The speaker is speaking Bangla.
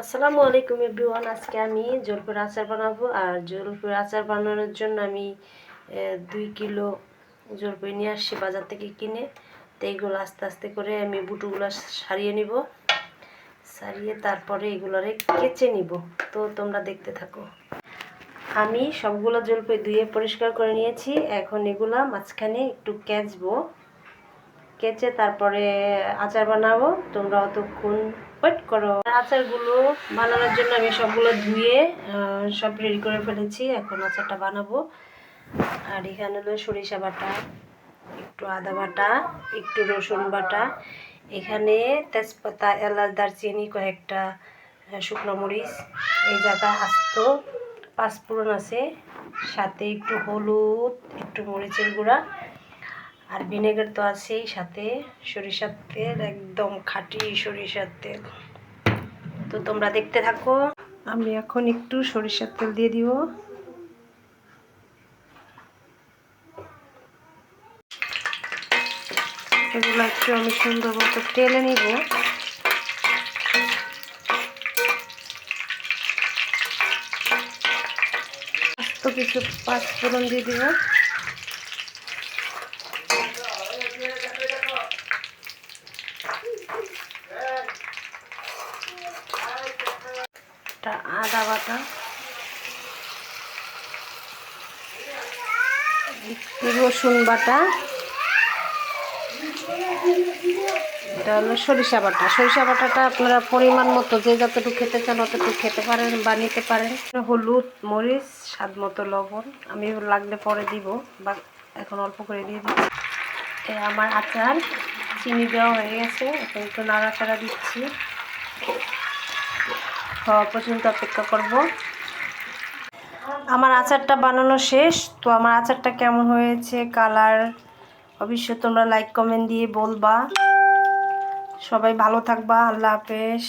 আসসালামু আলাইকুম এভরিওয়ান। আজকে আমি জলপাইয়ের আচার বানাবো। আর জলপাইয়ের আচার বানানোর জন্য আমি 2 কিলো জলপাই নিয়ে আসছি বাজার থেকে কিনে। তো এইগুলো আস্তে আস্তে করে আমি বুটোগুলো সারিয়ে নিব, সারিয়ে তারপরে এগুলোরে কেচে নিব। তো তোমরা দেখতে থাকো। আমি সবগুলো জলপাই ধুয়ে পরিষ্কার করে নিয়েছি। এখন এগুলা মাঝখানে একটু কেচবো, কেচে তারপরে আচার বানাবো। তোমরা অতক্ষণ ওয়েট করো। আচারগুলো বানানোর জন্য আমি সবগুলো ধুয়ে সব রেডি করে ফেলেছি। এখন আচারটা বানাবো। আর এখানে হলো সরিষা বাটা, একটু আদা বাটা, একটু রসুন বাটা, এখানে তেজপাতা, এলাচ, দারচিনি, কয়েকটা শুকনো মরিচ, এই জায়গা আস্ত পাঁচফোড়ন আছে, সাথে একটু হলুদ, একটু মরিচের গুঁড়া, আর ভিনেগার তো আছেই, সাথে সরিষার তেল, একদম খাঁটি সরিষার তেল। তো তোমরা দেখতে থাকো। আমি এখন একটু সরিষার তেল দিয়ে দিব। এগুলো একটু আমি সুন্দর মতো টেলে নিব। আস্ত কিছু পাঁচফোড়ন দিয়ে দিব। আদা বাটা, রসুন বাটা, এটা হলো সরিষা বাটা। সরিষা বাটাটা আপনারা পরিমাণ মতো যে যতটুকু খেতে চান অতটুকু খেতে পারেন বা নিতে পারেন। হলুদ, মরিচ, স্বাদ মতো লবণ, আমি লাগলে পরে দিব বা এখন অল্প করে দিয়ে দিচ্ছি। আমার আচার চিনি দেওয়া হয়ে গেছে। এখন একটু নাড়াচাড়া দিচ্ছি, খাওয়া পর্যন্ত অপেক্ষা করব। আমার আচারটা বানানো শেষ। তো আমার আচারটা কেমন হয়েছে, কালার, অবশ্যই তোমরা লাইক কমেন্ট দিয়ে বলবা। সবাই ভালো থাকবা। আল্লাহ হাফেজ।